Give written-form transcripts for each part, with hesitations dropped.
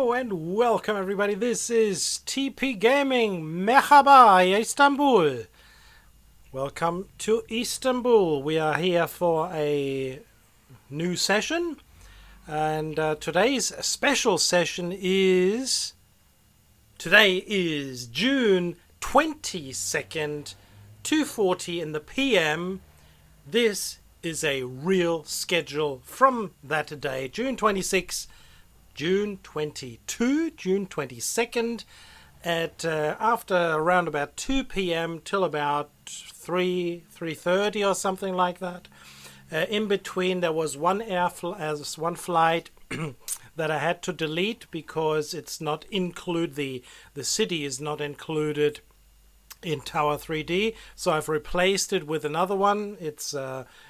Hello and welcome everybody. This is TP Gaming. Merhaba, Istanbul. Welcome to Istanbul. We are here for a new session, and today's special session is June 22nd, 2:40 in the PM. This is a real schedule from that day, June 26th, June 22, June 22nd, at after around about 2 p.m. till about 3:30 or something like that. In between, there was one flight that I had to delete because it's not the city is not included in Tower 3D, so I've replaced it with another one. It's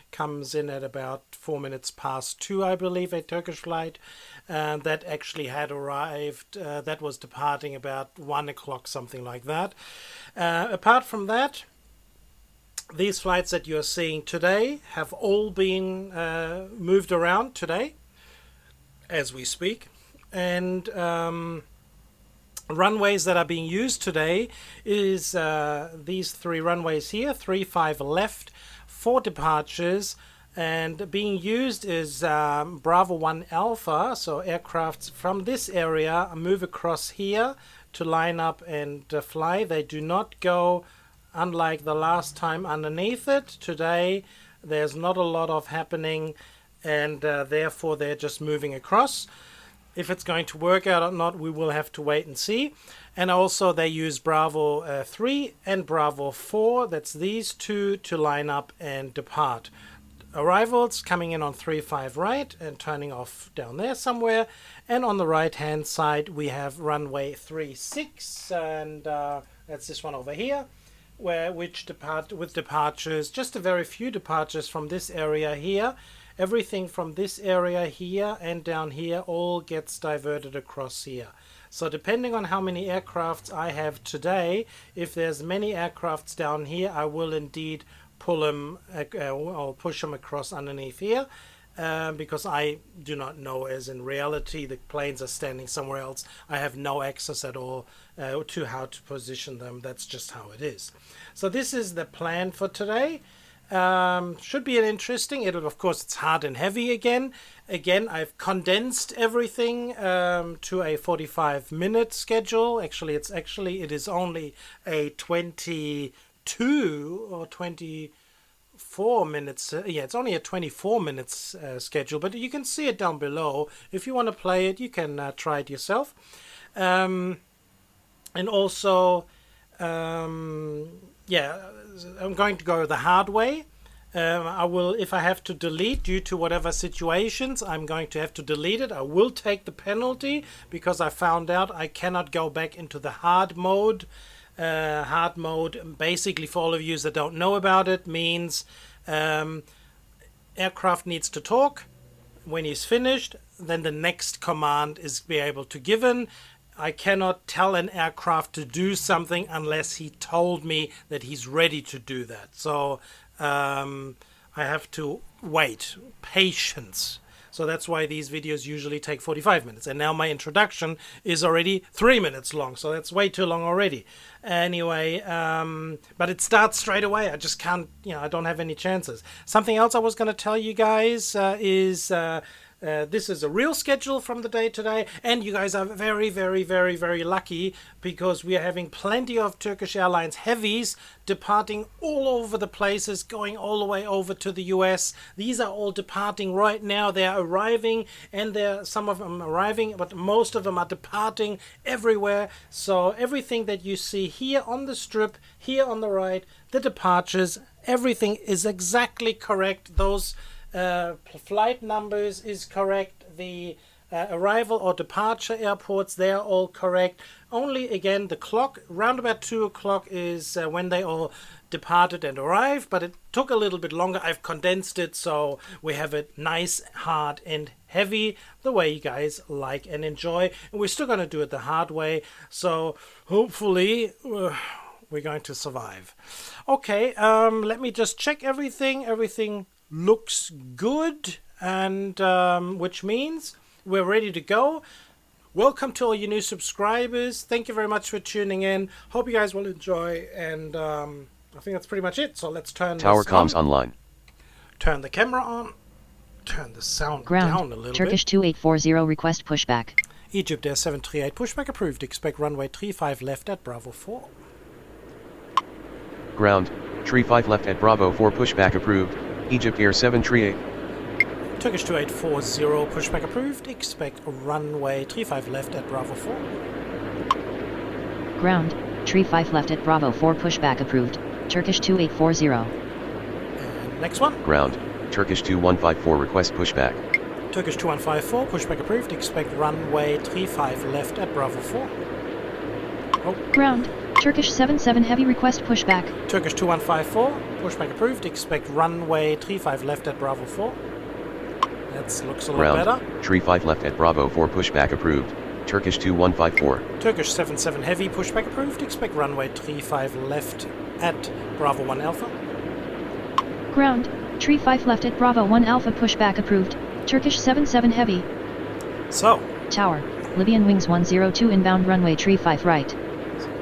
comes in at about 4 minutes past 2, I believe, a Turkish flight that actually had arrived. That was departing about 1 o'clock, something like that. Apart from that, these flights that you're seeing today have all been moved around today as we speak, and runways that are being used today is these 3 runways here, 35 left, 4 departures, and being used is Bravo 1 Alpha, so aircrafts from this area move across here to line up and fly. They do not go, unlike the last time, underneath it. Today there's not a lot of happening, and therefore they're just moving across. If it's going to work out or not, we will have to wait and see. And also they use Bravo 3 and Bravo 4, that's these two, to line up and depart. Arrivals coming in on 35 right and turning off down there somewhere. And on the right hand side we have runway 36, and that's this one over here, which depart with departures, just a very few departures from this area here. Everything from this area here and down here all gets diverted across here. So depending on how many aircrafts I have today, if there's many aircrafts down here, I will indeed pull them, I'll push them across underneath here, because I do not know, as in reality the planes are standing somewhere else. I have no access at all to how to position them. That's just how it is. So this is the plan for today. Should be an interesting. Of course, it's hard and heavy again. I've condensed everything to a 45-minute schedule. It is only a 22 or 24 minutes. It's only a 24 minutes schedule, but you can see it down below. If you want to play it, you can try it yourself. And also, I'm going to go the hard way. I will, if I have to delete due to whatever situations, I'm going to have to delete it. I will take the penalty because I found out I cannot go back into the hard mode. Hard mode, basically, for all of you that don't know about it, means aircraft needs to talk. When he's finished, then the next command is be able to given. I cannot tell an aircraft to do something unless he told me that he's ready to do that. So I have to wait. Patience. So that's why these videos usually take 45 minutes. And now my introduction is already 3 minutes long. So that's way too long already. Anyway, but it starts straight away. I just can't, I don't have any chances. Something else I was going to tell you guys is... this is a real schedule from the day today, and you guys are very, very, very, very lucky because we are having plenty of Turkish Airlines heavies departing all over the places, going all the way over to the US. These are all departing right now. They are arriving, and some of them arriving, but most of them are departing everywhere. So everything that you see here on the strip, here on the right, the departures, everything is exactly correct. Those flight numbers is correct. The arrival or departure airports, they're all correct. Only, again, the clock, round about 2 o'clock is when they all departed and arrived, but it took a little bit longer. I've condensed it, so we have it nice, hard, and heavy, the way you guys like and enjoy. And we're still going to do it the hard way, so hopefully we're going to survive. Okay, let me just check everything. Everything looks good, and which means we're ready to go. Welcome to all you new subscribers. Thank you very much for tuning in. Hope you guys will enjoy, and I think that's pretty much it. So let's turn Tower this comms on. online. Turn the camera on. Turn the sound down a little Turkish bit. 2840 request pushback. Egypt Air 738 pushback approved. Expect runway 35 left at Bravo 4. Ground, tree 5 left at Bravo 4 pushback approved. Egypt Air 738. Turkish 2840 pushback approved. Expect runway 35 left at Bravo 4. Ground, tree 5 left at Bravo 4 pushback approved. Turkish 2840. And next one. Ground, Turkish 2154 request pushback. Turkish 2154 pushback approved. Expect runway 35 left at Bravo 4. Oh. Ground, Turkish 77 heavy request pushback. Turkish 2154 pushback approved. Expect runway 35 left at Bravo 4. That looks a lot Ground, better. tree 5 left at Bravo 4 pushback approved. Turkish 2154. Turkish 77 heavy pushback approved. Expect runway 35 left at Bravo 1 Alpha. Ground, tree 5 left at Bravo 1 Alpha pushback approved. Turkish 77 heavy. So, Tower, Libyan wings 102 inbound runway tree 5 right.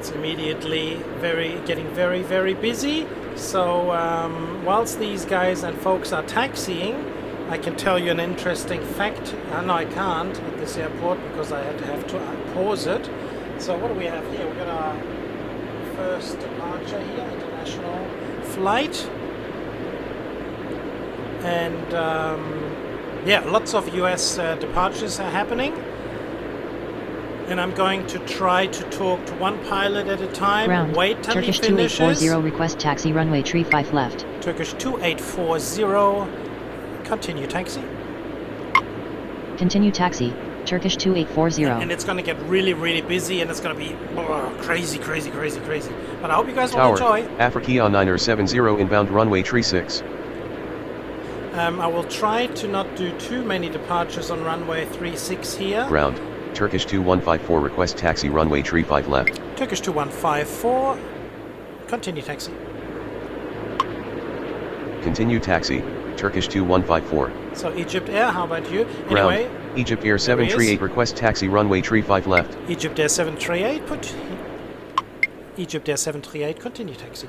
it's immediately getting very busy. So whilst these guys and folks are taxiing, I can tell you an interesting fact. No, I can't at this airport because I have to pause it. So what do we have here? We've got our first departure here, international flight. And yeah, lots of US departures are happening. And I'm going to try to talk to one pilot at a time. Ground, Wait till Turkish he finishes. 2840 request taxi runway tree 5 left. Turkish 2840. Continue taxi. Continue taxi, Turkish 2840. And it's going to get really busy, and it's going to be crazy. But I hope you guys will Tower, enjoy. Africa 970 inbound runway tree 6. I will try to not do too many departures on runway 36 here. Ground, Turkish 2154 request taxi runway tree 5 left. Turkish 2154. Continue taxi. Continue taxi, Turkish 2154. So Egypt Air, how about you? Ground, Anyway, Egypt Air 738 request taxi runway tree 5 left. Egypt Air 738, Egypt Air 738, continue taxi.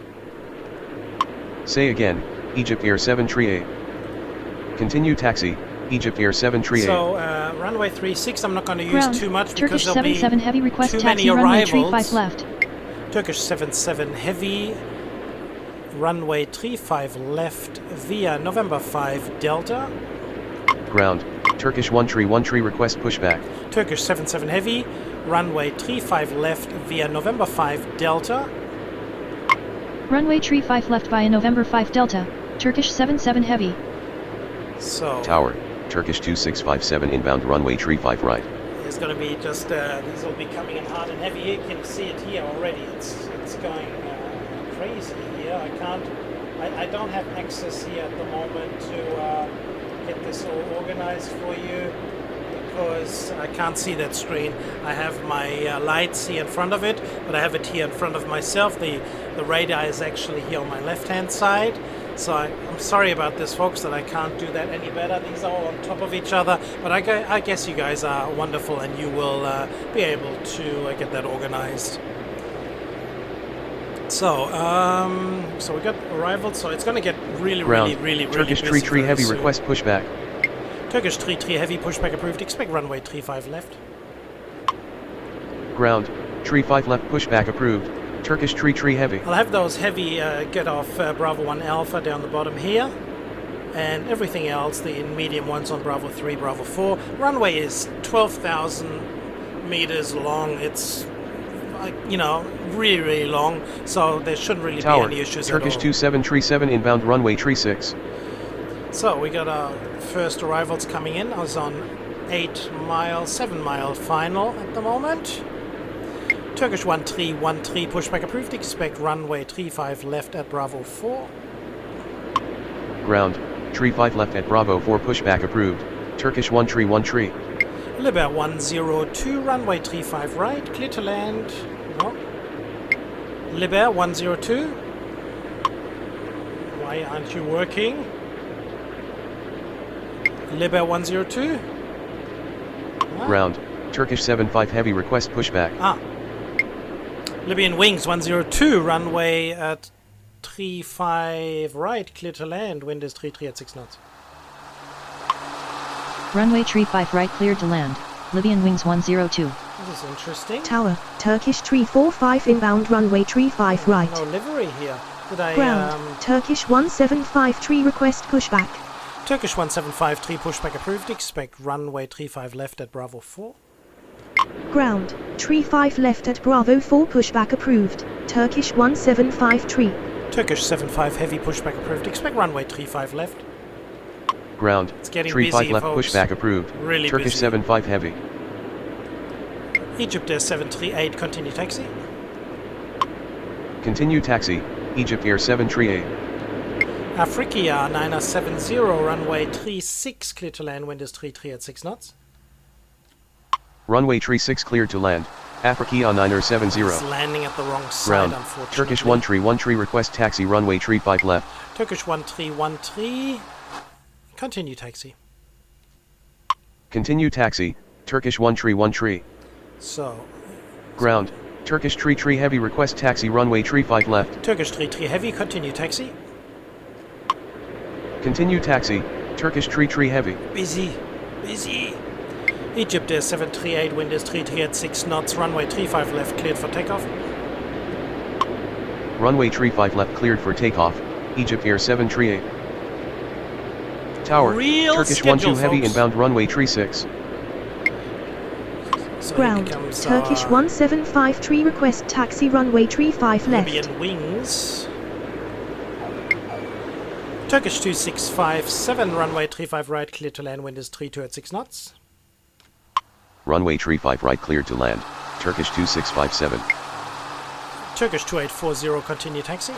Say again, Egypt Air 738. Continue taxi, Egypt Air 738. So runway 36, I'm not going to use Ground, too much Turkish because there'll be 77 heavy request too taxi many runway tree 5 arrivals. left. Turkish 77 heavy, runway 35 left via November 5 Delta. Ground, Turkish 1 tree request pushback. Turkish 77 heavy, runway 35 left via November 5 Delta. Runway tree 5 left via November 5 Delta, Turkish 77 heavy. So Tower, Turkish 2657 inbound runway tree 5 right. it's going to be just, these will be coming in hard and heavy. You can see it here already. It's going crazy here. I don't have access here at the moment to get this all organized for you because I can't see that screen. I have my lights here in front of it, but I have it here in front of myself. The radar is actually here on my left-hand side. So I'm sorry about this, folks, that I can't do that any better. These are all on top of each other, but I guess you guys are wonderful and you will be able to get that organized. So, so we got arrivals. So it's going to get really Turkish busy tree very heavy soon. request pushback. Turkish 3 heavy pushback approved. Expect runway 35 left. Ground, tree 5 left pushback approved. Turkish tree heavy. I'll have those heavy get off Bravo 1 Alpha down the bottom here. And everything else, the medium ones on Bravo 3, Bravo 4. Runway is 12,000 meters long. It's, you know, really long. So there shouldn't really Tower, be any issues Turkish at all. 2737 inbound runway tree 6. So we got our first arrivals coming in. I was on 7 mile final at the moment. Turkish 1313 pushback approved. Expect runway 35 left at Bravo 4. Ground, tree 5 left at Bravo 4 pushback approved. Turkish 1 tree. Libya 102 runway 35 right. Clear to land. No. Libya 102. Why aren't you working? Libya 102. Ground, Turkish 75 heavy request pushback. Libyan wings 102, runway at 35 right, clear to land, wind is 33 at 6 knots. Runway 35 right, cleared to land. Libyan wings 102. This is interesting. Tower, Turkish 345 inbound runway 35 right. No livery here. Did I, Ground, Turkish 1753 request pushback. Turkish 1753 pushback approved. Expect runway 35 left at Bravo 4. Ground, 35 left at Bravo 4 pushback approved. Turkish 1753. Turkish 75 heavy pushback approved. Expect runway 35 left. Ground, It's getting 35 busy, left folks. pushback approved. Really Turkish busy. 75 heavy. Egypt Air 738, continue taxi. Continue taxi, Egypt Air 738. Africa 970, runway 36, clear to land, wind is 33 at 6 knots. Runway 36 cleared to land, Africa 970. It's landing at the wrong side, Ground, unfortunately. Turkish 1313 request taxi runway 35 left. Turkish 1313, continue taxi. Continue taxi, Turkish 1313. So, Ground, Turkish tree heavy request taxi runway 35 left. Turkish 33 heavy, continue taxi. Continue taxi, Turkish tree heavy. Busy. Egypt Air 738, wind is 33 at 6 knots, runway 35 left, cleared for takeoff. Runway 35 left cleared for takeoff, Egypt Air 738. Tower, Real Turkish schedule, 12 heavy folks. inbound runway 36. So Ground, here comes, Turkish 1753 request taxi runway 35 left. Libyan wings. Turkish 2657, runway 35 right, clear to land, wind is 32 at 6 knots. Runway 35 right cleared to land, Turkish 2657. Turkish 2840, continue taxi.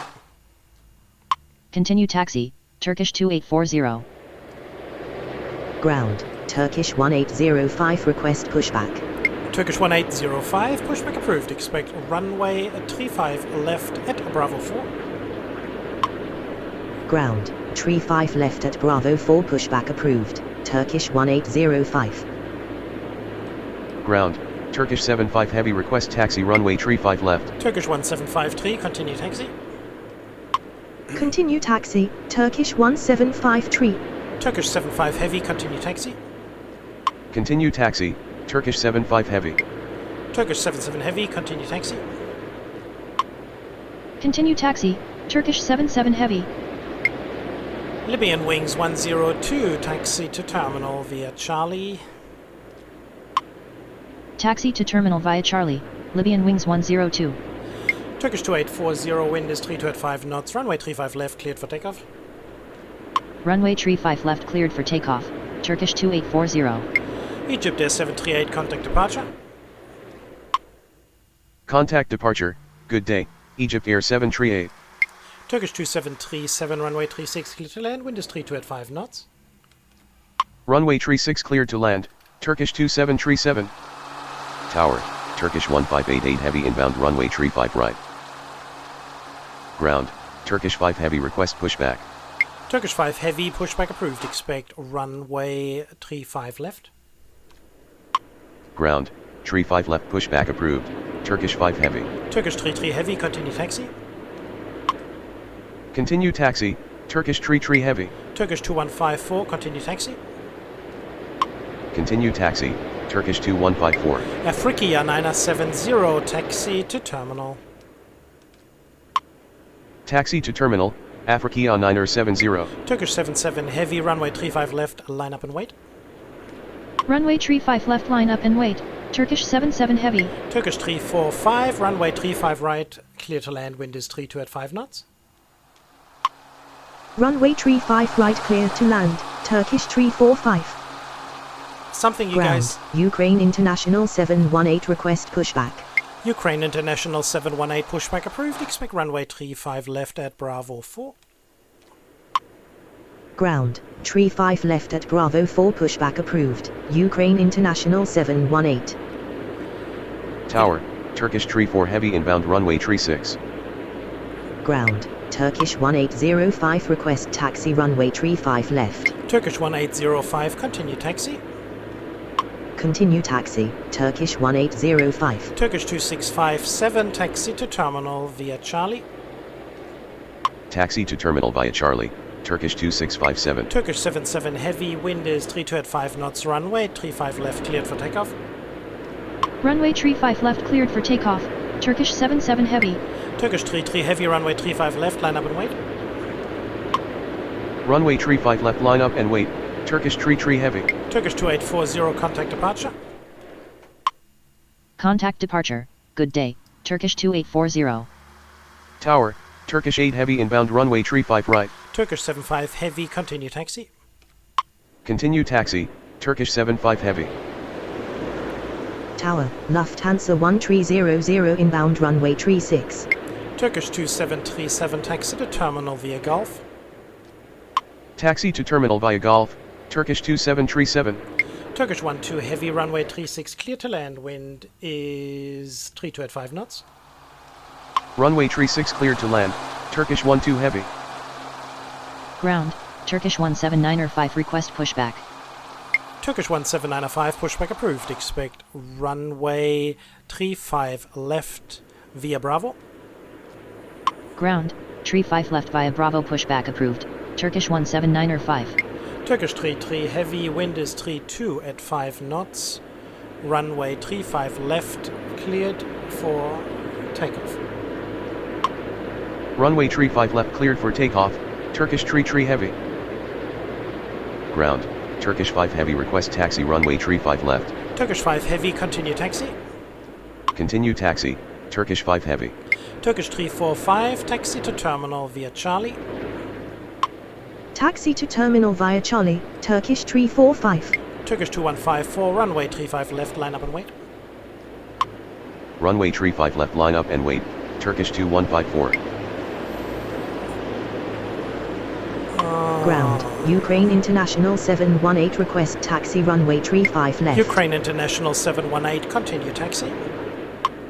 Continue taxi, Turkish 2840. Ground, Turkish 1805 request pushback. Turkish 1805, pushback approved. Expect runway 35 left at Bravo 4. Ground, 35 left at Bravo 4 pushback approved. Turkish 1805. Ground, Turkish 75 heavy request taxi runway 35 left. Turkish 1753, continue taxi. Continue taxi, Turkish 1753. Turkish 75 heavy, continue taxi. Continue taxi, Turkish 75 heavy. Turkish 77 heavy, continue taxi. Continue taxi, Turkish 77 heavy. Libyan wings 102, taxi to terminal via Charlie. Taxi to terminal via Charlie, Libyan wings 102. Turkish 2840, wind is 32 at 5 knots, runway 35 left, cleared for takeoff. Runway 35 left cleared for takeoff, Turkish 2840. Egypt Air 738, contact departure. Contact departure, good day, Egypt Air 738. Turkish 2737, runway 36, cleared to land, wind is 32 at 5 knots. Runway 36 cleared to land, Turkish 2737. Tower, Turkish 1588 heavy inbound runway 35 right. Ground, Turkish 5 heavy request pushback. Turkish 5 heavy, pushback approved. Expect runway 35 left. Ground, 35 left pushback approved, Turkish 5 heavy. Turkish 33 heavy, continue taxi. Continue taxi, Turkish tree heavy. Turkish 2154, continue taxi. Continue taxi, Turkish 2154. Africa 970, taxi to terminal. Taxi to terminal, Africa 970. Turkish 77 heavy, runway 35 left, line up and wait. Runway 35 left line up and wait, Turkish 77 heavy. Turkish 345, runway 35 right, clear to land, wind is 32 at 5 knots. Runway 35 right clear to land, Turkish 345. Something you Ground, guys... Ukraine International 718 request pushback. Ukraine International 718, pushback approved. Expect runway 35 left at Bravo 4. Ground, 35 left at Bravo 4 pushback approved. Ukraine International 718. Tower, Turkish tree 4 heavy inbound runway 36. Ground, Turkish 1805 request taxi runway 35 left. Turkish 1805, continue taxi. Continue taxi, Turkish 1805. Turkish 2657, taxi to terminal via Charlie. Taxi to terminal via Charlie, Turkish 2657. Turkish 77 heavy, wind is 32 at 5 knots, runway 35 left cleared for takeoff. Runway 35 left cleared for takeoff, Turkish 77 heavy. Turkish 33 heavy, runway 35 left, line up and wait. Runway 35 left, line up and wait, Turkish 33 heavy. Turkish 2840, contact departure. Contact departure, good day, Turkish 2840. Tower, Turkish 8 heavy inbound runway 35 right. Turkish 75 heavy, continue taxi. Continue taxi, Turkish 75 heavy. Tower, Lufthansa 1300 inbound runway 36. Turkish 2737, taxi to terminal via Gulf. Taxi to terminal via Golf, Turkish 2737. Turkish 12 heavy, runway 36 clear to land, wind is 32 at 5 knots. Runway 36 cleared to land, Turkish 12 heavy. Ground, Turkish 17905 request pushback. Turkish 17905, pushback approved. Expect runway 35 left via Bravo. Ground, tree 5 left via Bravo pushback approved, Turkish 17905. Turkish 33 heavy, wind is 32 at 5 knots. Runway 35 left cleared for takeoff. Runway 35 left cleared for takeoff, Turkish 33 heavy. Ground, Turkish 5 heavy request taxi runway 35 left. Turkish 5 heavy, continue taxi. Continue taxi, Turkish 5 heavy. Turkish 345, taxi to terminal via Charlie. Taxi to terminal via Charlie, Turkish 345. Turkish 2154, runway 35 left, line up and wait. Runway 35 left, line up and wait, Turkish 2154. Ground, Ukraine International 718 request taxi runway 35 left. Ukraine International 718, continue taxi.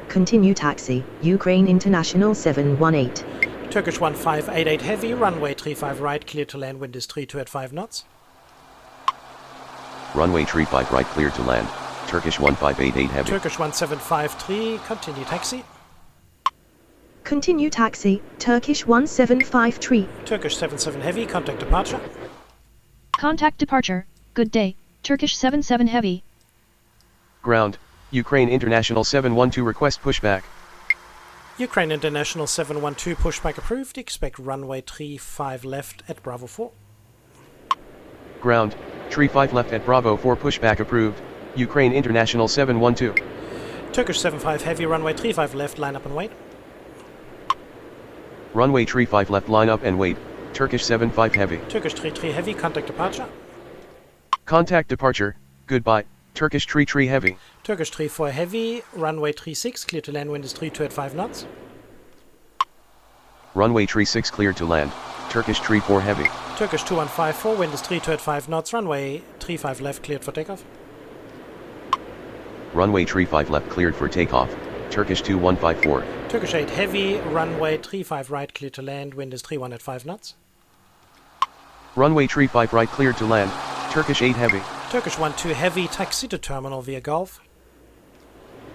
Continue taxi, Ukraine International 718. Turkish 1588 heavy, runway 35 right, clear to land, wind is 32 at 5 knots. Runway 35 right clear to land, Turkish 1588 heavy. Turkish 1753, continue taxi. Continue taxi, Turkish 1753. Turkish 77 heavy, contact departure. Contact departure, good day, Turkish 77 heavy. Ground, Ukraine International 712 request pushback. Ukraine International 712, pushback approved. Expect runway 35 left at Bravo 4. Ground, tree 5 left at Bravo 4 pushback approved, Ukraine International 712. Turkish 75 heavy, runway 35 left, line up and wait. Runway tree 5 left, line up and wait, Turkish 75 heavy. Turkish 33 heavy, contact departure. Contact departure, goodbye, Turkish tree heavy. Turkish 34 heavy, runway 36, clear to land, wind is 32 at 5 knots. Runway tree 6 cleared to land, Turkish tree 4 heavy. Turkish 2154, wind is 32 at 5 knots, runway 35 left, cleared for takeoff. Runway tree 5 left cleared for takeoff, Turkish 2154. Turkish 8 heavy, runway 35 right, clear to land, wind is 31 at 5 knots. Runway tree 5 right cleared to land, Turkish 8 heavy. Turkish 12 heavy, taxi to terminal via Gulf.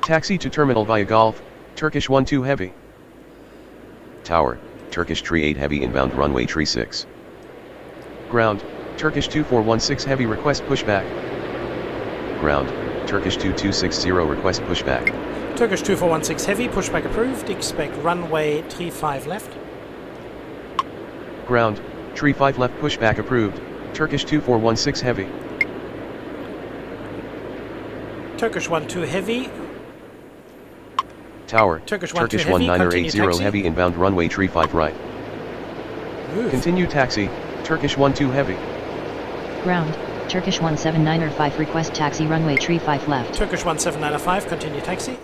Taxi to terminal via Golf, Turkish 12 heavy. Tower, Turkish tree 8 heavy inbound runway tree 6. Ground, Turkish 2416 heavy request pushback. Ground, Turkish 2260 request pushback. Turkish 2416 heavy, pushback approved. Expect runway 35 left. Ground, tree 5 left pushback approved, Turkish 2416 heavy. Turkish 12 heavy. Tower, Turkish Turkish 1980, 1980 heavy inbound runway tree 5 right. Move. Continue taxi, Turkish 12 heavy. Ground, Turkish 17905 request taxi runway tree 5 left. Turkish 17905, continue taxi.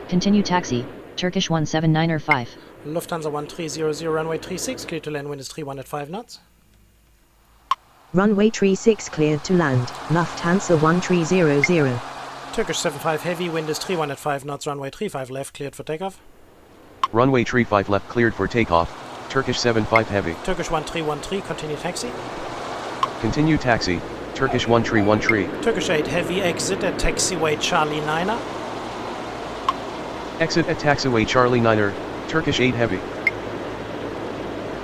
Continue taxi, Turkish 17905. Lufthansa 1300, runway 36, clear to land, wind is 31 at 5 knots. Runway 36 cleared to land, Lufthansa 1300. Turkish 75 heavy, wind is 31 at 5 knots, runway 35 left, cleared for takeoff. Runway tree 5 left cleared for takeoff, Turkish 75 heavy. Turkish 1313, continue taxi. Continue taxi, Turkish 1 tree 1 tree. Turkish 8 Heavy exit at taxiway Charlie 9er. Exit at taxiway Charlie 9er, Turkish 8 Heavy.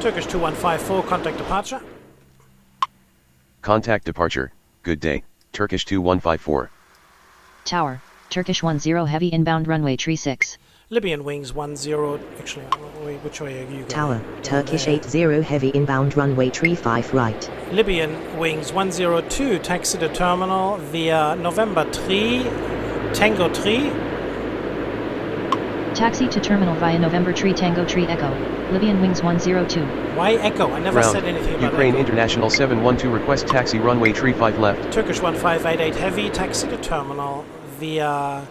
Turkish 2154 contact departure. Contact departure, good day, Turkish 2154. Tower, Turkish 10 Heavy inbound runway tree 6. Libyan wings 10, actually, which way are you going? Tower, Turkish 80 Heavy inbound runway tree 5 right. Libyan wings 102, taxi to terminal via November 3, Tango 3. Taxi to terminal via November Tree Tango Tree Echo. Libyan wings 102. Why Echo? I never Ground, said anything about Ukraine Echo. International 712 request taxi runway tree 5 left. Turkish 1588 Heavy, taxi to terminal via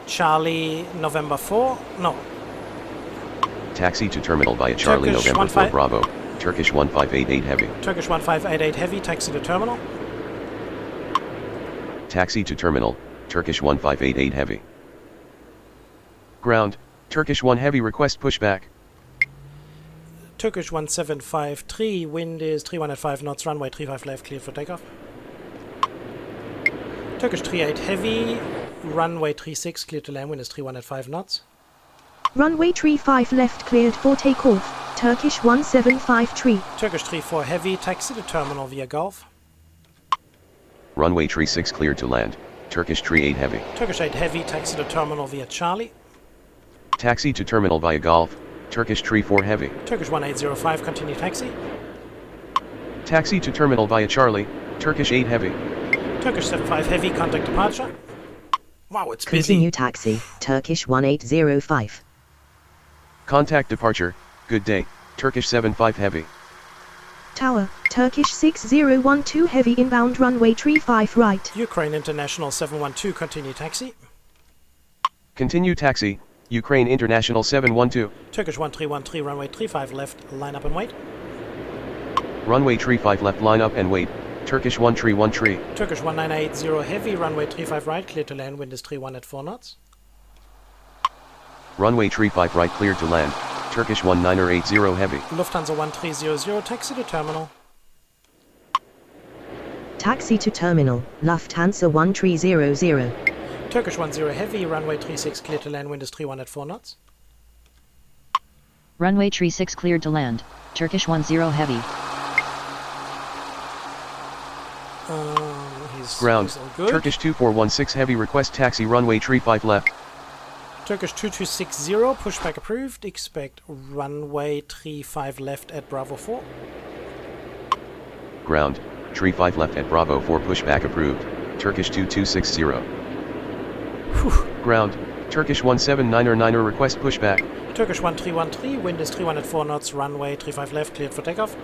Charlie November 4. No. Taxi to terminal via Charlie Turkish November 4 15 Bravo, Turkish 1588 Heavy. Turkish 1588 Heavy, taxi to terminal. Taxi to terminal, Turkish 1588 Heavy. Ground, Turkish 1 Heavy request pushback. Turkish 1753, wind is 315 knots, runway 35 left, clear for takeoff. Turkish 38 Heavy, runway 36, clear to land, wind is 315 knots. Runway tree 5 left cleared for takeoff. Turkish 175 Turkish 34 Heavy, taxi to terminal via Gulf. Runway tree 6 cleared to land, Turkish tree 8 Heavy. Turkish 8 Heavy, taxi to terminal via Charlie. Taxi to terminal via Golf, Turkish tree 4 Heavy. Turkish 1805, continue taxi. Taxi to terminal via Charlie, Turkish 8 Heavy. Turkish 75 Heavy, contact departure. Wow, it's busy. Continue taxi, Turkish 1805. Contact departure, good day, Turkish 75 Heavy. Tower, Turkish 6012 Heavy inbound runway tree 5 right. Ukraine International 712, continue taxi. Continue taxi, Ukraine International 712. Turkish 1313, runway 35 left, line up and wait. Runway tree 5 left, line up and wait, Turkish 1 tree 1 tree. Turkish 1980 Heavy, runway 35 right, clear to land, wind is 31 at 4 knots. Runway tree 5 right cleared to land, Turkish 1980 Heavy. Lufthansa 1300, taxi to terminal. Taxi to terminal, Lufthansa 1300. Turkish 10 Heavy, runway 36, clear to land, wind is 31 at 4 knots. Runway tree 6 cleared to land, Turkish 10 Heavy. Ground, he's all good. Turkish 2416 Heavy request taxi runway tree 5 left. Turkish 2260, pushback approved, expect runway 35 left at Bravo 4. Ground, tree 5 left at Bravo 4 pushback approved, Turkish 2260. Ground, Turkish 179er request pushback. Turkish 1313, wind is 31 at 4 knots, runway 35 left, cleared for takeoff.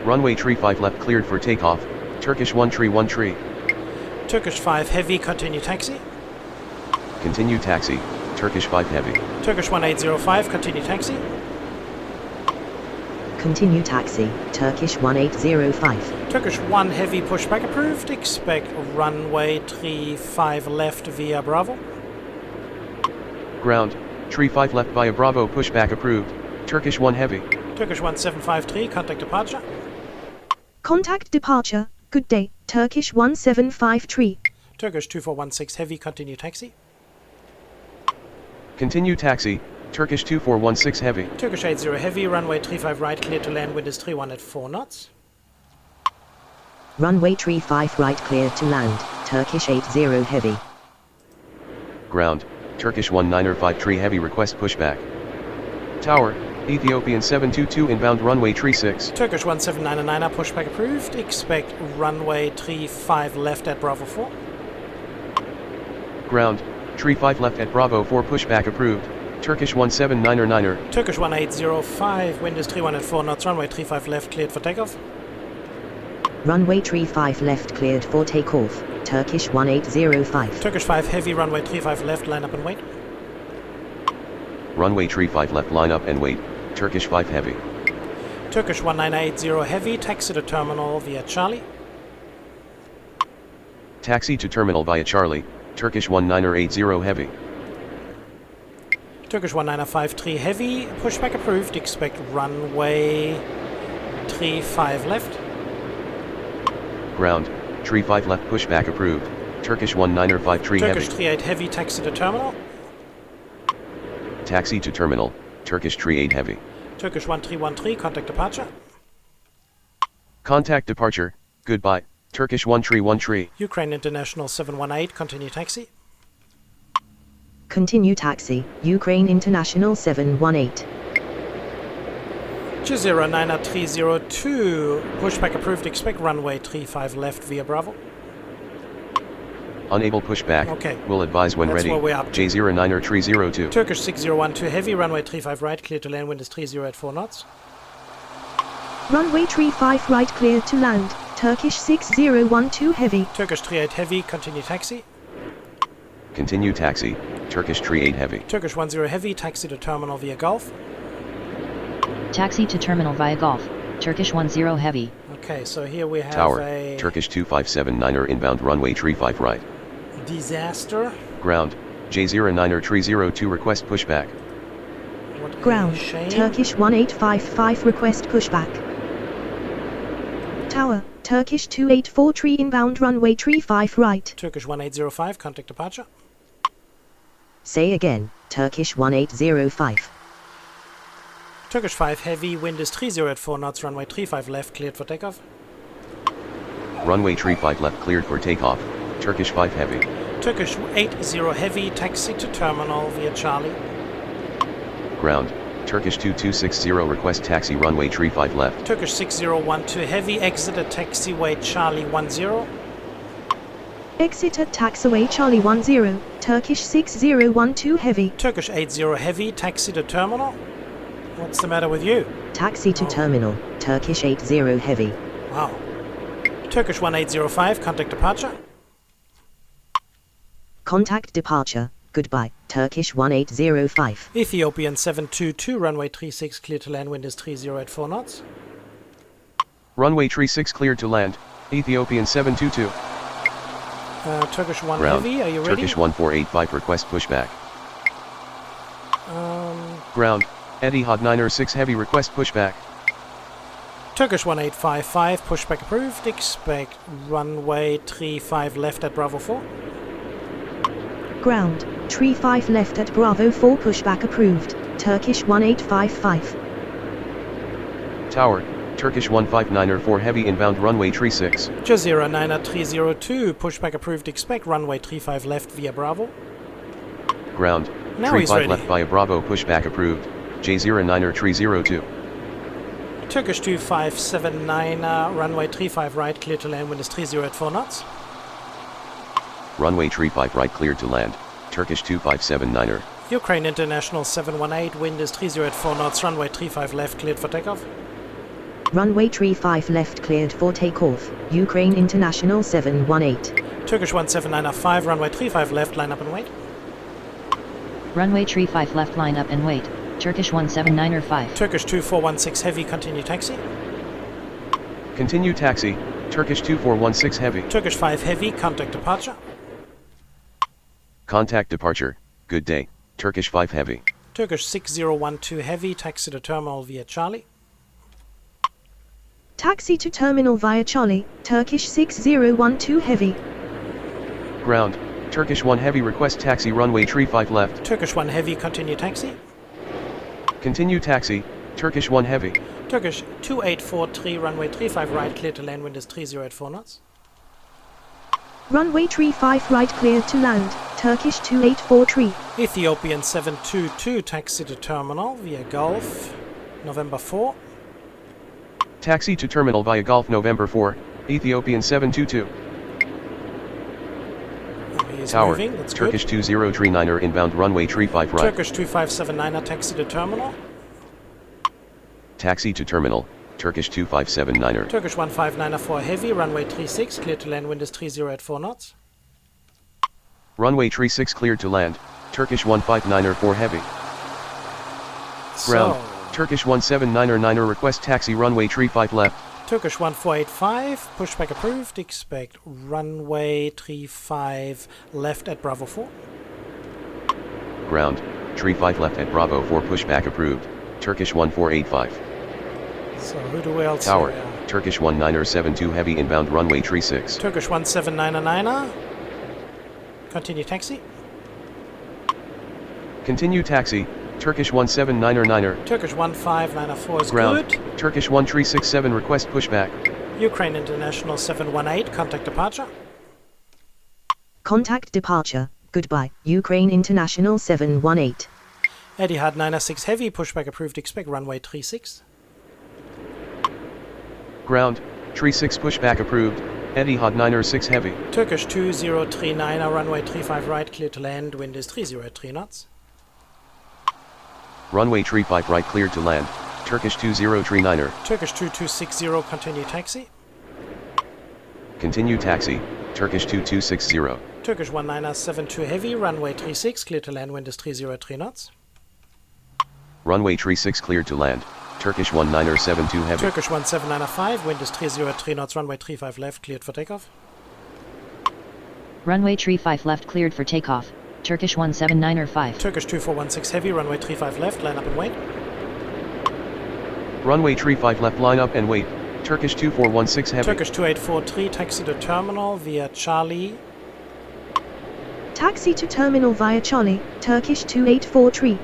Runway tree 5 left cleared for takeoff, Turkish 1 tree 1 tree. Turkish 5 Heavy, continue taxi. Continue taxi, Turkish 5 Heavy. Turkish 1805, continue taxi. Continue taxi, Turkish 1805. Turkish 1 Heavy, pushback approved, expect runway 35 left via Bravo. Ground, tree 5 left via Bravo pushback approved, Turkish 1 Heavy. Turkish 1753, contact departure. Contact departure, good day, Turkish 175 Turkish 2416 Heavy, continue taxi. Continue taxi, Turkish 2416 Heavy. Turkish 80 Heavy, runway 35 right, clear to land, wind is 31 at 4 knots. Runway tree 5 right cleared to land, Turkish 80 Heavy. Ground, Turkish 1905 tree Heavy request pushback. Tower, Ethiopian 722 inbound runway tree 6. Turkish 1799, pushback approved, expect runway 35 left at Bravo 4. Ground, tree 5 left at Bravo 4 pushback approved, Turkish 179er. Turkish 1805, wind is 31 at 4 knots, runway 35 left, cleared for takeoff. Runway tree 5 left cleared for takeoff, Turkish 1805. Turkish 5 Heavy, runway 35 left, line up and wait. Runway tree 5 left line up and wait, Turkish 5 Heavy. Turkish 1980 Heavy, taxi to terminal via Charlie. Taxi to terminal via Charlie, Turkish 1980 Heavy. Turkish 1953 Heavy, pushback approved, expect runway 35 left. Ground, tree 5 left pushback approved. Turkish 195 tree Turkish heavy. 38 heavy, taxi to terminal. Taxi to terminal, Turkish tree 8 heavy. Turkish 1313, contact departure. Contact departure, goodbye, Turkish 1 tree. Ukraine International 718, continue taxi. Continue taxi, Ukraine International 718. 209-302, pushback approved, expect runway 35 left via Bravo. Unable pushback, Okay. will advise when That's ready. what we're up to. J09er tree 02. Turkish 6012 heavy, runway 35 right, clear to land, wind is 30 at 4 knots. Runway 35 right cleared to land. Turkish 6012 heavy. Turkish 38 heavy, continue taxi. Continue taxi, Turkish tree 8 heavy. Turkish 10 heavy, taxi to terminal via Gulf. Taxi to terminal via Golf. Turkish 10 heavy. Okay, so here we have Tower, a Turkish 2579er inbound runway tree 5 right. disaster. Ground, J09er tree 02 request pushback. What a Ground. shame. Turkish 1855 request pushback. Tower. Turkish 284 inbound runway 35 right. Turkish 1805, contact departure. Say again, Turkish 1805. Turkish 5 heavy, wind is 30 at 4 knots, runway 35 left, cleared for takeoff. Runway tree 5 left cleared for takeoff. Turkish 5 heavy. Turkish 80 heavy, taxi to terminal via Charlie. Ground, Turkish 2260 request taxi runway tree 5 left. Turkish 6012 heavy, exit at taxiway Charlie 10. Exit at taxiway Charlie 10. Turkish 6012 heavy. Turkish 80 heavy, taxi to terminal. What's the matter with you? Taxi to terminal, Turkish 80 heavy. Wow. Turkish 1805, contact departure. Contact departure, goodbye, Turkish 1805. Ethiopian 722, runway 36, clear to land, wind is 30 at 4 knots. Runway tree 6 cleared to land. Ethiopian 722. Turkish 1 Ground, heavy, are you ready? Turkish 1485 request pushback. Ground, Etihad 9er6 heavy request pushback. Turkish 1855, pushback approved. Expect runway 35 left at Bravo 4. Ground. Tree 5 left at Bravo 4 pushback approved. Turkish 1855. Tower, Turkish 159er4 heavy inbound runway tree 6. Jazeera 9302, pushback approved. Expect runway 35 left via Bravo. Ground, Now tree he's 5 ready. left via Bravo pushback approved. J09er tree 02. Turkish 2579, runway 35 right, clear to land, wind is 30 at 4 knots. Runway tree 5 right cleared to land. Turkish 2579er. Ukraine International 718, wind is 30 at 4 knots, runway 35 left, cleared for takeoff. Runway tree 5 left cleared for takeoff. Ukraine International 718. Turkish 1795, runway 35 left, line up and wait. Runway tree 5 left, line up and wait. Turkish 179er5. Turkish 2416 heavy, continue taxi. Continue taxi, Turkish 2416 heavy. Turkish 5 heavy, contact departure. Contact departure, good day, Turkish 5 heavy. Turkish 6012 heavy, taxi to terminal via Charlie. Taxi to terminal via Charlie. Turkish 6012 heavy. Ground, Turkish 1 heavy request taxi runway tree 5 left. Turkish 1 heavy, continue taxi. Continue taxi, Turkish 1 heavy. Turkish 2843, runway 35 right, clear to land, wind is 30 at 4 knots. Runway tree 5 right cleared to land. Turkish 2843. Ethiopian 722, taxi to terminal via Gulf, November 4. Taxi to terminal via Golf November 4, Ethiopian 722. He's Tower, moving, that's Turkish good. 2039er inbound runway tree 5 right. Turkish 2579, taxi to terminal. Taxi to terminal, Turkish 2579er. Turkish 1594 heavy, runway 36, clear to land, wind is 30 at 4 knots. Runway tree 6 cleared to land, Turkish 159er 4 heavy. Ground, Turkish 179er 9er request taxi runway tree 5 left. Turkish 1485, pushback approved. Expect runway 35 left at Bravo 4. Ground, tree 5 left at Bravo 4 pushback approved. Turkish 1485. So who do we else Tower, see? Turkish 1972 Heavy inbound runway 36. Turkish 1799er. Continue taxi. Continue taxi, Turkish 1799er. Turkish 1594 is Ground, good. Turkish 1367 request pushback. Ukraine International 718, contact departure. Contact departure. Goodbye. Ukraine International 718. Etihad 906 Heavy, pushback approved, expect runway 36. Ground, 36 pushback approved, Etihad 906 Heavy. Turkish 2039er, runway 35 right, clear to land, wind is 303 knots. Runway 35 right cleared to land, Turkish 2039er. Turkish 2260, continue taxi. Continue taxi, Turkish 2260. Turkish 1972 Heavy, runway 36, clear to land, wind is 303 knots. Runway 36 cleared to land, Turkish 1972 Heavy. Turkish 1795, wind is 303 knots, runway 35 left, cleared for takeoff. Runway 35 left cleared for takeoff, Turkish 179er5. Turkish 2416 Heavy, runway 35 left, line up and wait. Runway 35 left line up and wait, Turkish 2416 Heavy. Turkish 2843, taxi to terminal via Charlie. Taxi to terminal via Charlie, Turkish 284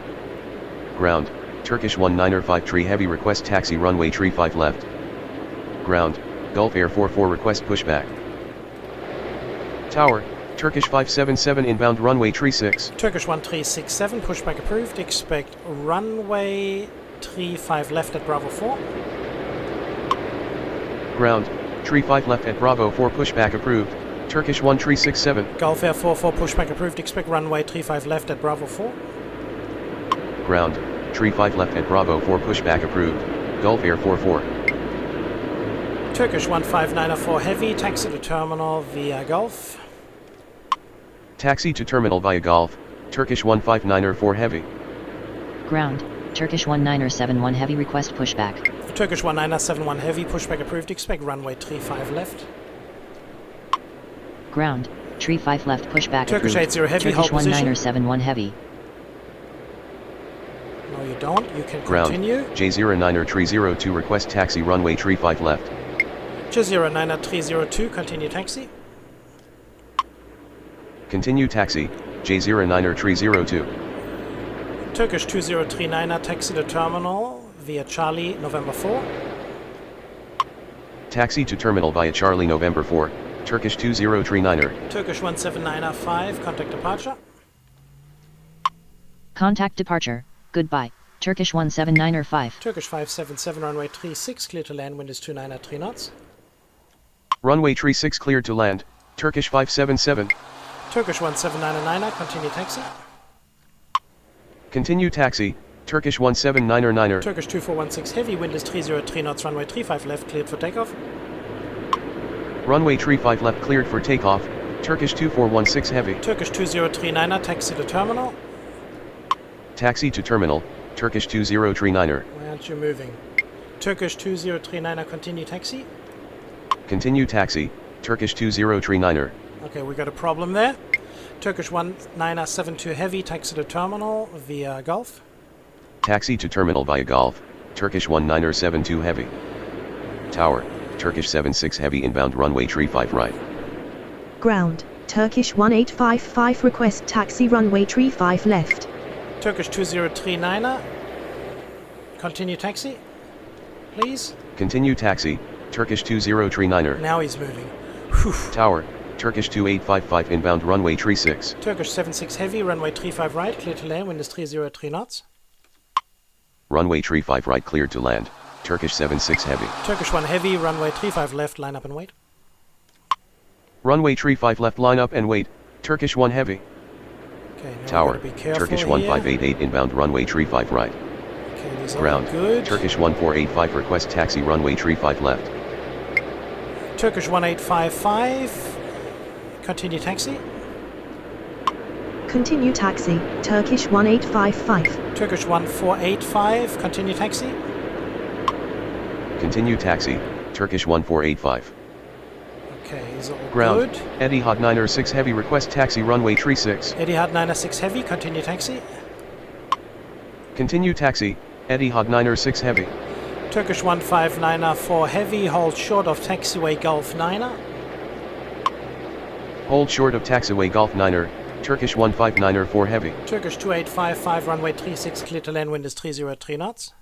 Ground, Turkish 19er 3 Heavy request taxi runway 35 left. Ground, Gulf Air 44 request pushback. Tower, Turkish 577 inbound runway 36. Turkish 1367, pushback approved, expect runway 35 left at Bravo 4. Ground, 35 left at Bravo 4 pushback approved, Turkish 1367. Gulf Air 44, pushback approved, expect runway 35 left at Bravo 4. Ground, 35 left at Bravo 4 pushback approved, Gulf Air 44. Turkish 1594 Heavy, taxi to terminal via Gulf. Taxi to terminal via Gulf, Turkish 159er 4 Heavy. Ground, Turkish 19er71 Heavy request pushback. Turkish 1971 Heavy, pushback approved, expect runway 35 left. Ground, 35 left pushback Turkish approved. 80 Heavy, hold Turkish position. 19er71 Heavy. No, you don't. You can Ground, continue. J09er 302 request taxi runway 35 left. J09er 302, continue taxi. Continue taxi, J09er 302. Turkish 2039er, taxi to terminal via Charlie, November 4. Taxi to terminal via Charlie November 4, Turkish 2039er. Turkish 179er 5, contact departure. Contact departure, goodbye, Turkish 179er5. Turkish 577, runway 36, clear to land, wind is 29 at 3 knots. Runway 36 cleared to land, Turkish 577. Turkish 1799er, continue taxi. Continue taxi, Turkish 179er. Turkish 2416 Heavy, wind is 303 knots, runway 35 left, cleared for takeoff. Runway 35 left cleared for takeoff, Turkish 2416 Heavy. Turkish 2039er, taxi to terminal. Taxi to terminal, Turkish 2039er. Why aren't you moving? Turkish 2039er, continue taxi. Continue taxi, Turkish 2039er. Okay, we got a problem there. Turkish 1972 Heavy, taxi to terminal via Gulf. Taxi to terminal via Gulf, Turkish 1972 Heavy. Tower, Turkish 76 Heavy inbound runway 35 right. Ground, Turkish 1855 request taxi runway 35 left. Turkish 2039er, continue taxi, please. Continue taxi, Turkish 2039er. Now he's moving. Tower, Turkish 2855 inbound runway 36. Turkish 76 Heavy, runway 35 right, clear to land, wind is 303 knots. Runway 35 right cleared to land, Turkish 76 Heavy. Turkish 1 Heavy, runway 35 left, line up and wait. Runway 35 left line up and wait, Turkish 1 Heavy. Okay, now Tower, be careful Turkish here. 1588 inbound runway 35 right. Okay, these are Ground, good. Turkish 1485 request taxi runway 35 left. Turkish 1855, continue taxi. Continue taxi, Turkish 1855. Turkish 1485, continue taxi. Continue taxi, Turkish 1485. Okay, these are all Ground, good. Etihad 906 Heavy request taxi runway 36. Etihad 906 Heavy, continue taxi. Continue taxi, Etihad 906 Heavy. Turkish 159er heavy, hold short of taxiway Gulf 9er. Hold short of taxiway Golf 9er, Turkish 159er 4 heavy. Turkish 2855, runway 36, clear to land, wind is 303 knots.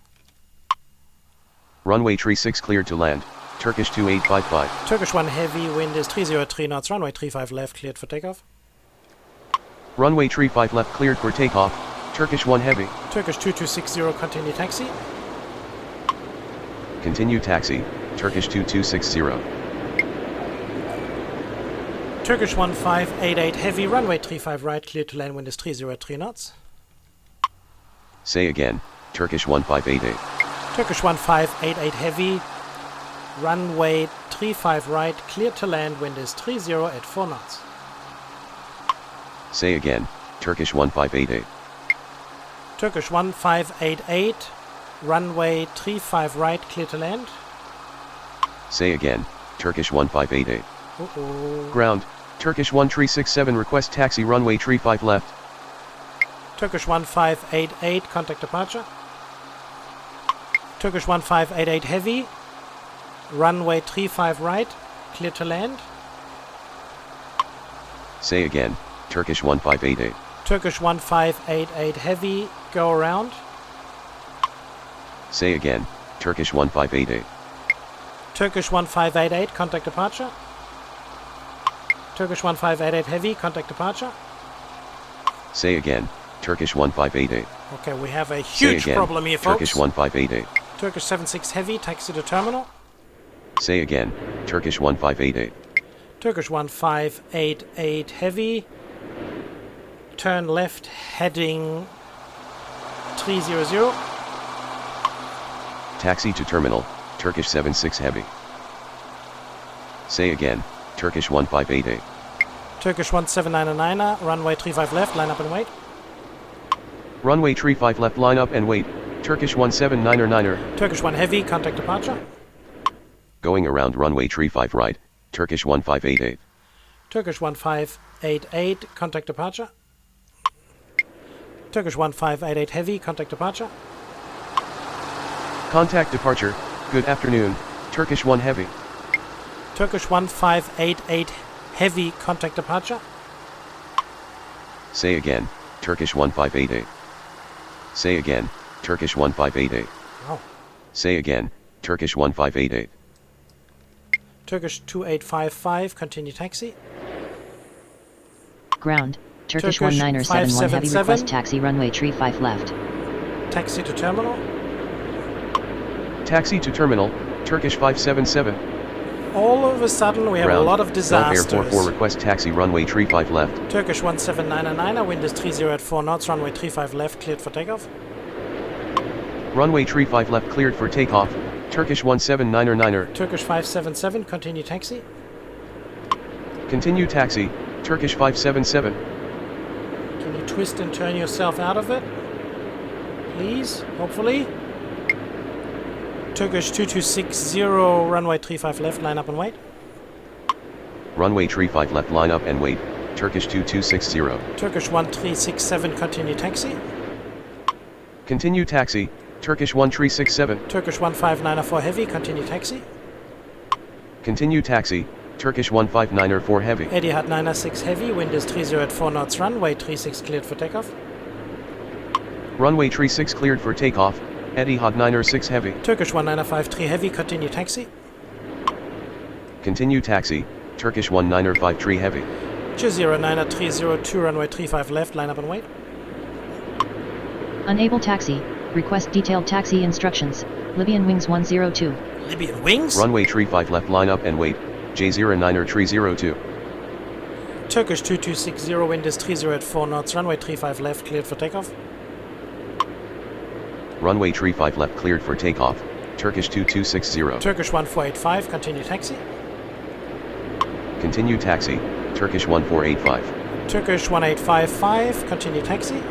Runway 36 cleared to land, Turkish 2855. Turkish 1 heavy, wind is 303 knots, runway 35 left, cleared for takeoff. Runway 35 left cleared for takeoff, Turkish 1 heavy. Turkish 2260, continue taxi. Continue taxi, Turkish 2260. Turkish 1588 heavy, runway 35 right, clear to land, wind is 303 knots. Say again, Turkish 1588. Turkish 1588 heavy, runway 35 right, clear to land, wind is 3084 knots. Say again, Turkish 1588. Turkish 1588, runway 35 right, clear to land. Say again, Turkish 1588. Uh-oh. Ground, Turkish 1367 request taxi runway 35 left. Turkish 1588, contact departure. Turkish 1588 heavy, runway 35 right, clear to land. Say again, Turkish 1588. Turkish 1588 heavy, go around. Say again, Turkish 1588. Turkish 1588, contact departure. Turkish 1588 heavy, contact departure. Say again, Turkish 1588. Okay, we have a Say huge again, problem here, folks. Turkish 1588. Turkish 76 heavy, taxi to terminal. Say again, Turkish 1588. Turkish 1588 heavy, turn left, heading 300. Taxi to terminal, Turkish 76 heavy. Say again, Turkish 1588. Turkish 1799er, runway 35 left, line up and wait. Runway 35 left, line up and wait, Turkish 1799er. Turkish 1 heavy, contact departure. Going around runway 35 right, Turkish 1588. Turkish 1588, contact departure. Turkish 1588 heavy, contact departure. Contact departure, good afternoon, Turkish 1 heavy. Turkish 1588 heavy, contact departure. Say again, Turkish 1588. Say again, Turkish 1588. Oh. Say again, Turkish 1588. Turkish 2855, continue taxi. Ground, Turkish Turkish 1971 heavy, 577. request taxi runway 35 left. Taxi to terminal. Taxi to terminal, Turkish 577. All of a sudden we have Ground, a lot of Gulf disasters. Air 44 request taxi runway 35 left. Turkish 1799er, wind is 3084 knots, runway 35 left, cleared for takeoff. Runway 35 left cleared for takeoff, Turkish 1799er. Turkish 577, continue taxi. Continue taxi, Turkish 577. Can you twist and turn yourself out of it? Please, hopefully. Turkish 2260, runway 35 left, line up and wait. Runway 35 left, line up and wait, Turkish 2260. Turkish 1367, continue taxi. Continue taxi, Turkish 1367. Turkish 1594 heavy, continue taxi. Continue taxi, Turkish 159er4 heavy. Etihad 906 heavy, wind is 304 knots, runway 36 cleared for takeoff. Runway 36 cleared for takeoff, Etihad 906 heavy. Turkish 1953 heavy, continue taxi. Continue taxi, Turkish 1953 heavy. Jazeera 90302, runway 35 left, line up and wait. Unable taxi, request detailed taxi instructions, Libyan Wings 102. Libyan Wings? Runway 35 left, line up and wait, Jazeera 90302. Turkish 2260, wind is 304 knots, runway 35 left, cleared for takeoff. Runway 35 left cleared for takeoff, Turkish 2260. Turkish 1485, continue taxi. Continue taxi, Turkish 1485. Turkish 1855, continue taxi.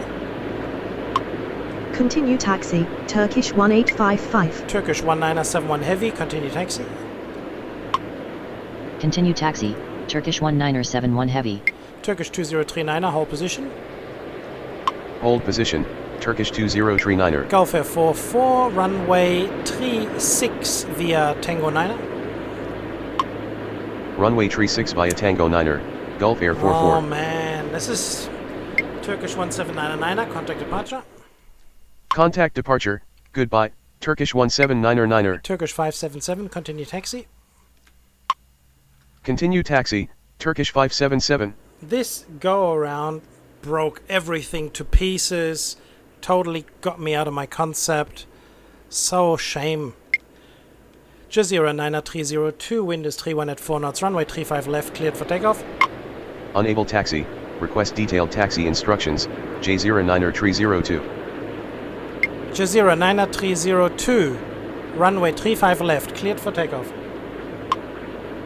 Continue taxi, Turkish 1855. Turkish 1971 heavy, continue taxi. Continue taxi, Turkish 1971 heavy. Turkish 2039, hold position. Hold position, Turkish 2039er. Gulf Air 44, runway 36 via Tango 9er. Runway 36 via Tango 9er, Gulf Air 44. Oh man, this is Turkish 1799er, contact departure. Contact departure, goodbye, Turkish 1799er. Turkish 577, continue taxi. Continue taxi, Turkish 577. This go-around broke everything to pieces, totally got me out of my concept. So shame. Jazeera 90302, wind is 31 at 4 knots, runway 35 left, cleared for takeoff. Unable taxi, request detailed taxi instructions, J090302. Jazeera 90302, runway 35 left, cleared for takeoff.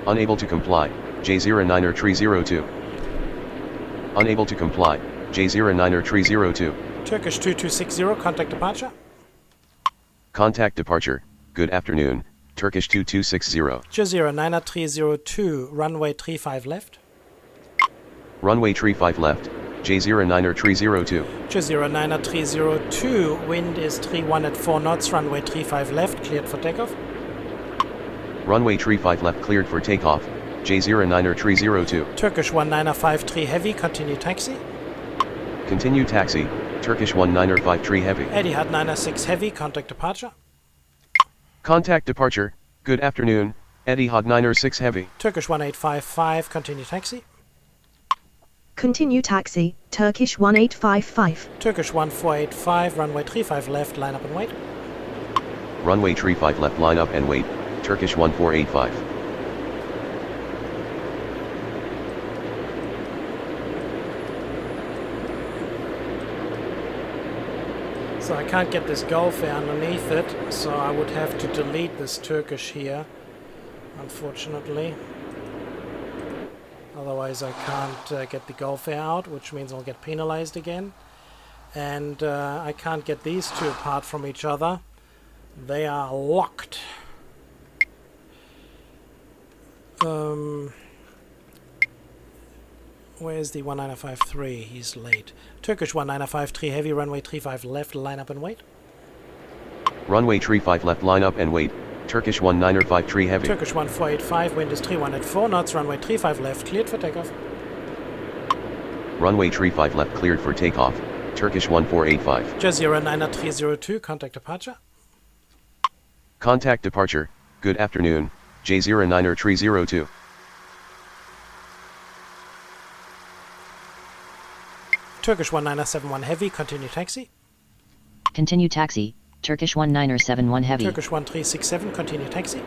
Unable to comply, J090302. Unable to comply, J090302. Turkish 2260, contact departure. Contact departure, good afternoon, Turkish 2260. Jazeera 90302, runway 35 left. Runway 35 left, J090302. Jazeera 90302, wind is 31 at 4 knots, runway 35 left, cleared for takeoff. Runway 35 left cleared for takeoff, J090302. Turkish 1953 heavy, continue taxi. Continue taxi, Turkish 1953 heavy. Etihad 906 heavy, contact departure. Contact departure, good afternoon, Etihad 906 heavy. Turkish 1855, continue taxi. Continue taxi, Turkish 1855. Turkish 1485, runway 35 left, line up and wait. Runway 35 left line up and wait, Turkish 1485. So I can't get this Gulf Air underneath it, so I would have to delete this Turkish here, unfortunately. Otherwise I can't get the Gulf Air out, which means I'll get penalized again. And I can't get these two apart from each other. They are locked. Where's the 1953? He's late. Turkish 1953 heavy, runway 35 left, line up and wait. Runway 35 left line up and wait, Turkish 1953 heavy. Turkish 1485, wind is 31 at 4 knots, runway 35 left, cleared for takeoff. Runway 35 left cleared for takeoff, Turkish 1485. Jazeera 90302, contact departure. Contact departure, good afternoon, J090302. Turkish 1971 heavy, continue taxi. Continue taxi, Turkish 1971 heavy. Turkish 1367, continue taxi.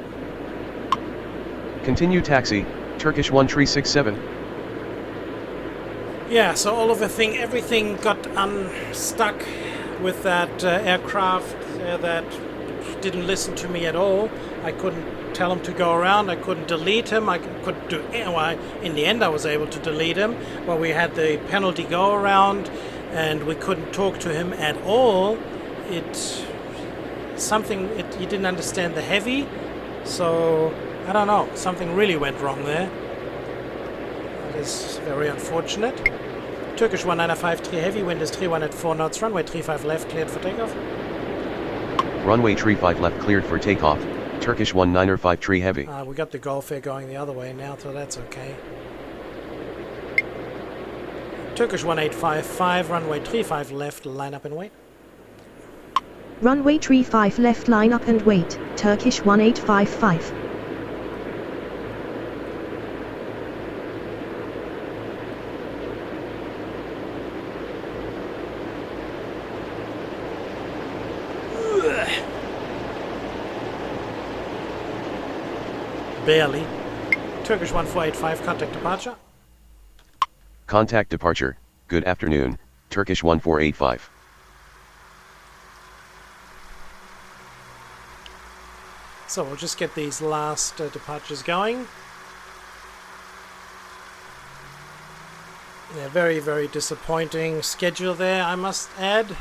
Continue taxi, Turkish 1367. Yeah, so all of everything got unstuck with that aircraft that didn't listen to me at all. I couldn't tell him to go around, I couldn't delete him, I couldn't do well, in the end I was able to delete him. Well, we had the penalty go around and we couldn't talk to him at all. He didn't understand the heavy, so I don't know, something really went wrong there. That is very unfortunate. Turkish 1953 heavy, wind is 31 at 4 knots, runway 35 left, cleared for takeoff. Runway 35 left cleared for takeoff, Turkish 1953 heavy. We got the Gulf Air going the other way now, so that's okay. Turkish 1855, runway 35 left, line up and wait. Runway 35 left, line up and wait, Turkish 1855. Barely. Turkish 1485, contact departure. Contact departure, good afternoon, Turkish 1485. So we'll just get these last departures going. Yeah, very, very disappointing schedule there, I must add.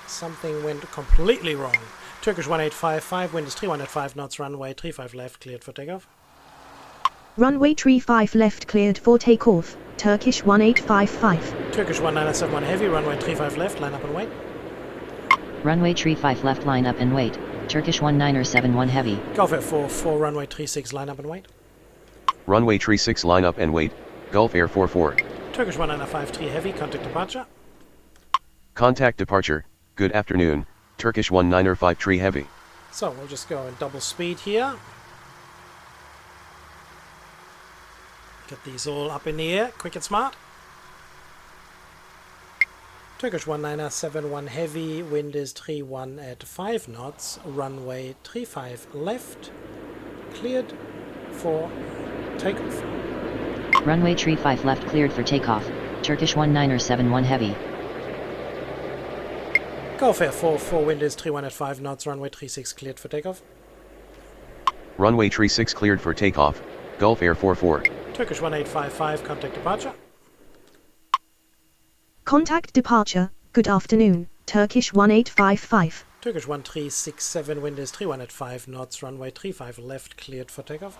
Something went completely wrong. Turkish 1855, wind is 31 at 5 knots, runway 35 left, cleared for takeoff. Runway 35 left, cleared for takeoff. Turkish 1855. Turkish 1971 heavy, runway 35 left, line up and wait. Runway 35 left, line up and wait. Turkish 1971 heavy. Golf Air 44, runway 36, line up and wait. Runway 36 line up and wait, Gulf Air 44. Turkish 1953 heavy, contact departure. Contact departure, good afternoon, Turkish 1953 heavy. So we'll just go in double speed here. Get these all up in the air, quick and smart. Turkish 1971 heavy, wind is 31 at 5 knots, runway 35 left, cleared for takeoff. Runway 35 left cleared for takeoff, Turkish 1971 heavy. Golf Air 44, wind is 31 at 5 knots, runway 36 cleared for takeoff. Runway 36 cleared for takeoff, Gulf Air 44. Turkish 1855, contact departure. Contact departure, good afternoon, Turkish 1855. Turkish 1367, wind is 31 at 5 knots, runway 35 left, cleared for takeoff.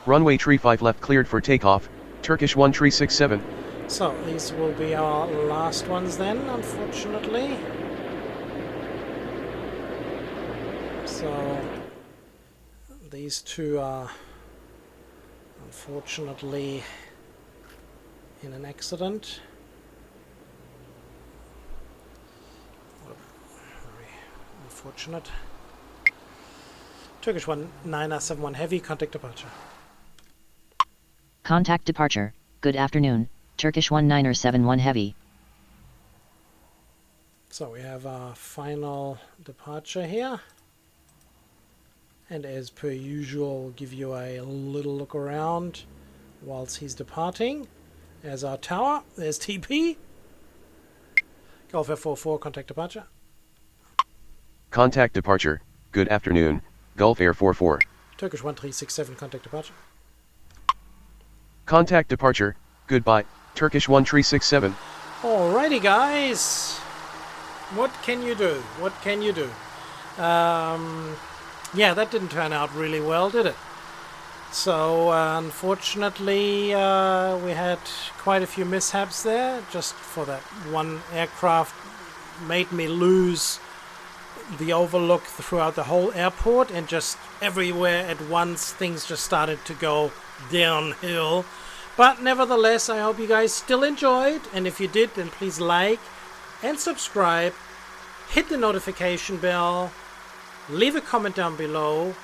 Runway 35 left cleared for takeoff, Turkish 1367. So, these will be our last ones then, unfortunately. So, these two are unfortunately in an accident. Very unfortunate. Turkish 1971 heavy, contact departure. Contact departure, good afternoon, Turkish 1971 heavy. So we have our final departure here. And as per usual, we'll give you a little look around whilst he's departing. There's our tower. There's TP. Golf F44, contact departure. Contact departure, good afternoon, Gulf Air 44. Turkish 1367, contact departure. Contact departure, goodbye, Turkish 1367. Alrighty guys. What can you do? What can you do? Yeah, that didn't turn out really well, did it? So, unfortunately, we had quite a few mishaps there. Just for that one aircraft made me lose the overlook throughout the whole airport, and just everywhere at once things just started to go downhill. But nevertheless, I hope you guys still enjoyed, and if you did, then please like and subscribe, hit the notification bell, leave a comment down below,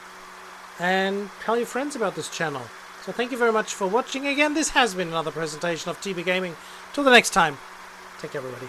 and tell your friends about this channel. So thank you very much for watching again. This has been another presentation of TB Gaming. Till the next time, take care everybody.